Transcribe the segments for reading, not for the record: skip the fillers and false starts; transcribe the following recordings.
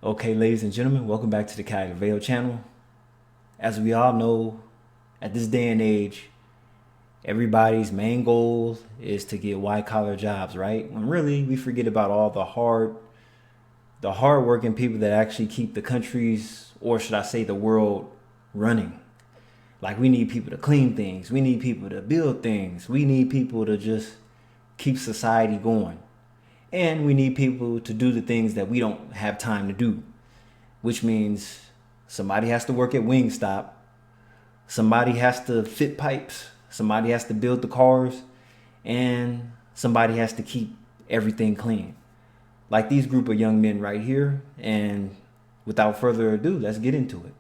Okay, ladies and gentlemen, welcome back to the Cali Veil channel. As we all know, at this day and age, everybody's main goal is to get white collar jobs, right? When really we forget about all the hard working people that actually keep the countries, or should I say the world, running. Like we need people to clean things, we need people to build things, we need people to just keep society going. And we need people to do the things that we don't have time to do, which means somebody has to work at Wingstop, somebody has to fit pipes, somebody has to build the cars, and somebody has to keep everything clean. Like these group of young men right here. And without further ado, let's get into it.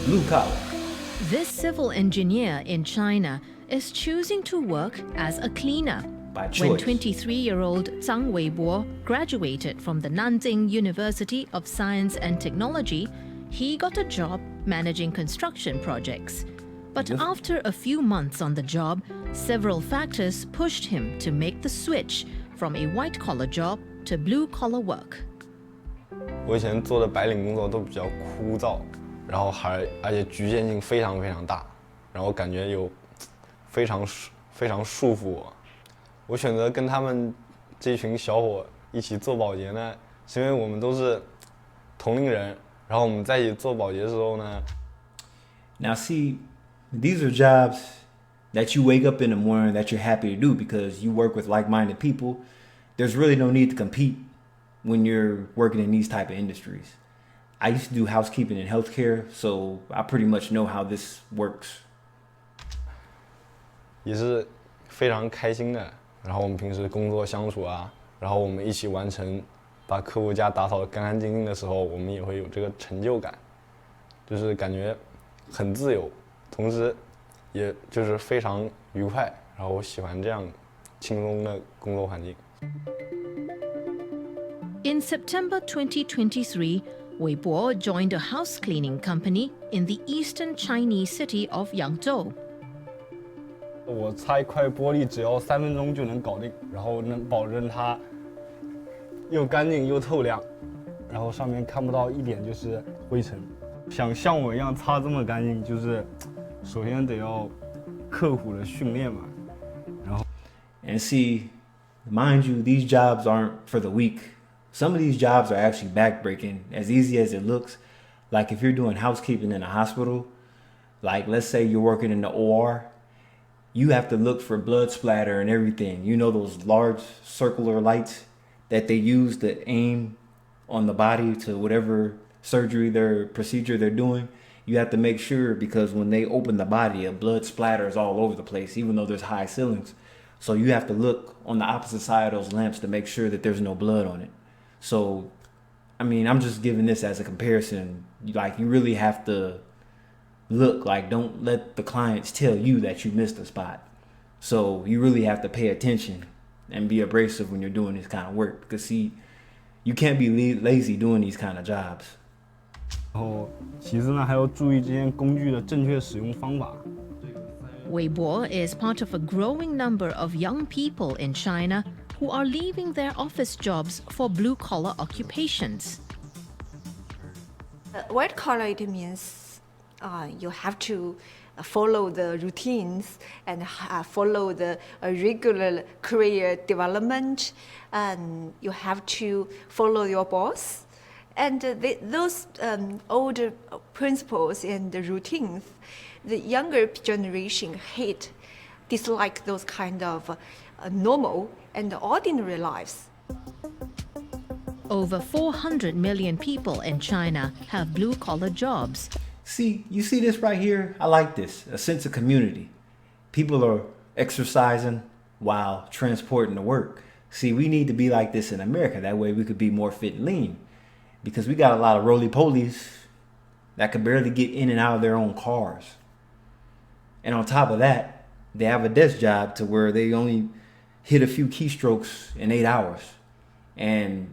Blue collar. This civil engineer in China is choosing to work as a cleaner. By When choice. 23-year-old Zhang Weibo graduated from the Nanjing University of Science and Technology, he got a job managing construction projects. But Yes. after a few months on the job, several factors pushed him to make the switch from a white-collar job to blue-collar work. 我以前做的白领工作都比较枯燥，然后而且局限性非常非常大，然后感觉有非常束缚我。我选择跟他们这群小伙一起做保洁呢，是因为我们都是同龄人，然后我们在一起做保洁的时候呢。 Now see, these are jobs that you wake up in the morning that you're happy to do because you work with like-minded people. There's really no need to compete when you're working in these type of industries. I used to do housekeeping and healthcare, so I pretty much know how this works. 也是非常开心的。然后我们平时工作相处啊，然后我们一起完成把客户家打扫得干干净净的时候，我们也会有这个成就感，就是感觉很自由，同时也就是非常愉快。然后我喜欢这样轻松的工作环境。 In September 2023, Weibo joined a house cleaning company in the eastern Chinese city of Yangzhou. 我擦一块玻璃只要3分钟就能搞定，然后能保证它又干净又透亮，然后上面看不到一点就是灰尘。想像我一样擦这么干净，就是首先得要刻苦的训练嘛。然后 And see, mind you, these jobs aren't for the weak. Some of these jobs are actually backbreaking, as easy as it looks. Like if you're doing housekeeping in a hospital, like let's say you're working in the OR, you have to look for blood splatter and everything. You know those large circular lights that they use to aim on the body to whatever procedure they're doing. You have to make sure, because when they open the body, a blood splatters all over the place, even though there's high ceilings. So you have to look on the opposite side of those lamps to make sure that there's no blood on it. So, I mean, I'm just giving this as a comparison. Like, you really have to look. Like, don't let the clients tell you that you missed a spot. So you really have to pay attention and be abrasive when you're doing this kind of work, because see, you can't be lazy doing these kind of jobs. 然后其次呢，还要注意这些工具的正确使用方法。 Weibo is part of a growing number of young people in China who are leaving their office jobs for blue-collar occupations. White collar, it means you have to follow the routines and follow the regular career development, and you have to follow your boss. And those old principles and the routines, the younger generation dislike those kind of normal and ordinary lives. Over 400 million people in China have blue-collar jobs. See, you see this right here? I like this. A sense of community. People are exercising while transporting to work. See, we need to be like this in America. That way we could be more fit and lean. Because we got a lot of roly-polies that could barely get in and out of their own cars. And on top of that, they have a desk job to where they only hit a few keystrokes in 8 hours. And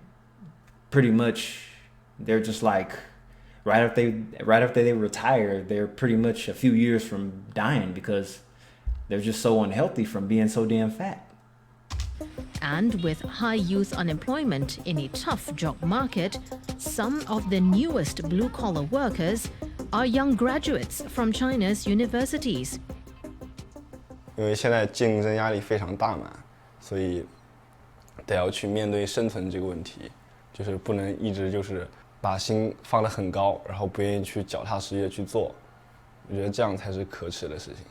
pretty much they're just like, right after they retire, they're pretty much a few years from dying because they're just so unhealthy from being so damn fat. And with high youth unemployment in a tough job market, some of the newest blue-collar workers are young graduates from China's universities. 因为现在竞争压力非常大嘛，所以得要去面对生存这个问题，就是不能一直就是把心放得很高，然后不愿意去脚踏实地的去做，我觉得这样才是可耻的事情。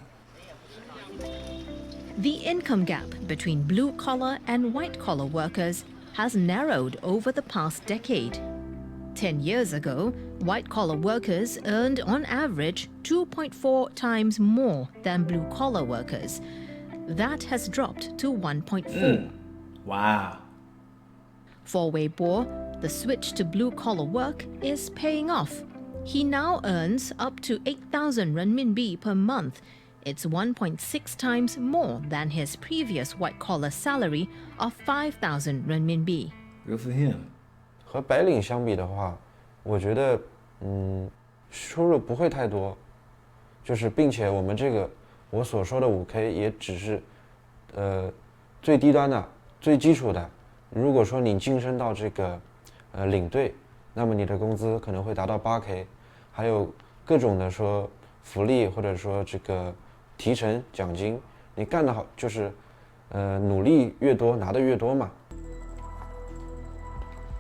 The income gap between blue-collar and white-collar workers has narrowed over the past decade. 10 years ago, white-collar workers earned on average 2.4 times more than blue-collar workers. That has dropped to 1.4. Wow. For Wei Bo, the switch to blue-collar work is paying off. He now earns up to 8,000 renminbi per month. It's 1.6 times more than his previous white-collar salary of 5,000 renminbi. Good for him. 和白领相比的话，我觉得，收入不会太多，就是并且我们这个我所说的5K 也只是，最低端的、最基础的。如果说你晋升到这个，领队，那么你的工资可能会达到8K，还有各种的说福利或者说这个提成奖金，你干得好就是，努力越多拿得越多嘛。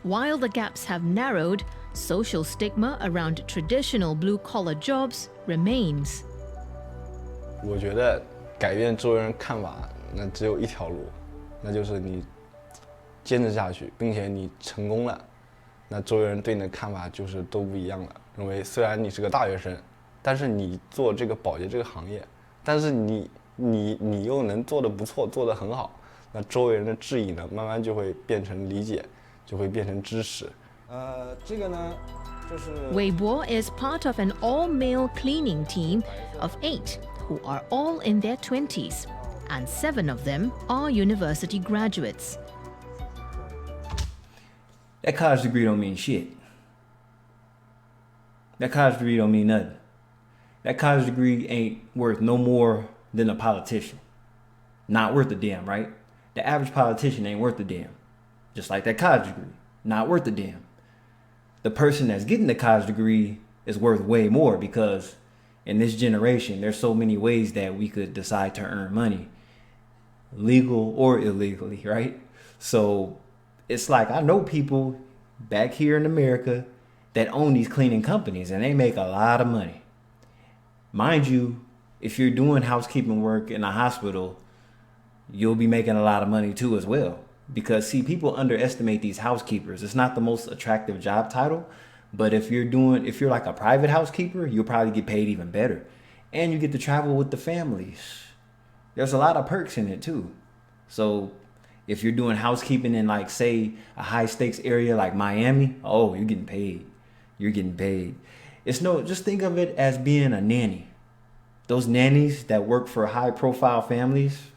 While the gaps have narrowed, social stigma around traditional blue-collar jobs remains. 我觉得改变周围人看法，那只有一条路，那就是你坚持下去，并且你成功了，那周围人对你的看法就是都不一样了。认为虽然你是个大学生，但是你做这个保洁这个行业，但是你又能做得不错，做得很好，那周围人的质疑呢，慢慢就会变成理解，就会变成支持。这个呢，就是 Wei Bo is part of an all-male cleaning team of 8 who are all in their 20s, and 7 of them are university graduates. That college degree don't mean shit. That college degree don't mean nothing. That college degree ain't worth no more than a politician. Not worth a damn, right? The average politician ain't worth a damn. Just like that college degree, not worth a damn. The person that's getting the college degree is worth way more because in this generation, there's so many ways that we could decide to earn money, legal or illegally, right? So it's like I know people back here in America that own these cleaning companies and they make a lot of money. Mind you, if you're doing housekeeping work in a hospital, you'll be making a lot of money too as well. Because see, people underestimate these housekeepers. It's not the most attractive job title, but if you're like a private housekeeper, you'll probably get paid even better. And you get to travel with the families. There's a lot of perks in it too. So if you're doing housekeeping in like say a high stakes area like Miami, oh, you're getting paid. You're getting paid. Just think of it as being a nanny. Those nannies that work for high profile families,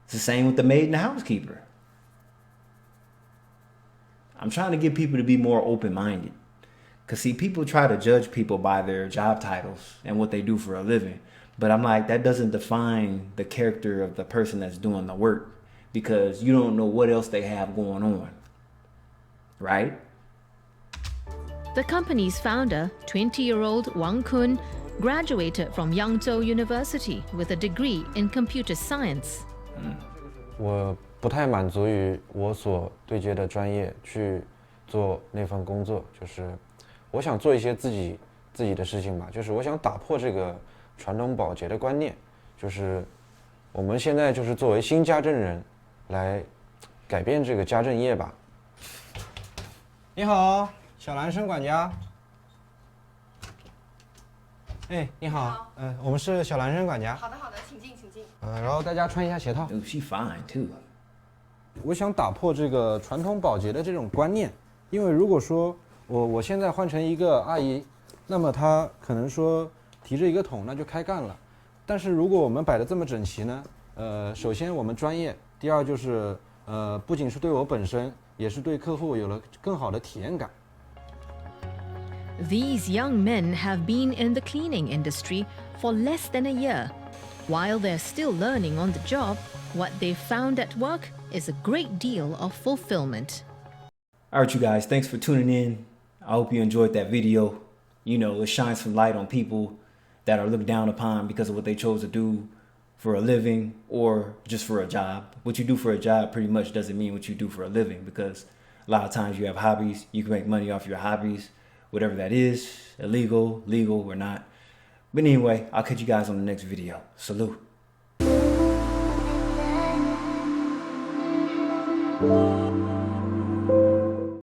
it's the same with the maid and the housekeeper. I'm trying to get people to be more open-minded. Because see, people try to judge people by their job titles and what they do for a living. But I'm like, that doesn't define the character of the person that's doing the work. Because you don't know what else they have going on. Right? The company's founder, 20-year-old Wang Kun, graduated from Yangzhou University with a degree in computer science. 我不太满足于我所对接的专业去做那份工作，就是我想做一些自己的事情吧，就是我想打破这个传统保洁的观念，就是我们现在就是作为新家政人来改变这个家政业吧。你好，小男生管家。哎，你好，我们是小男生管家。好的，请进，请进。然后大家穿一下鞋套。Oh, she fine too. 我想打破这个传统保洁的这种观念，因为如果说我现在换成一个阿姨，那么她可能说提着一个桶那就开干了，但是如果我们摆得这么整齐呢，首先我们专业，第二就是不仅是对我本身，也是对客户有了更好的体验感。These young men have been in the cleaning industry for less than a year. While they're still learning on the job, what they've found at work is a great deal of fulfillment. All right, you guys, thanks for tuning in. I hope you enjoyed that video. You know, it shines some light on people that are looked down upon because of what they chose to do for a living or just for a job. What you do for a job pretty much doesn't mean what you do for a living, because a lot of times you have hobbies. You can make money off your hobbies, whatever that is, illegal, legal, or not. But anyway, I'll catch you guys on the next video. Salute.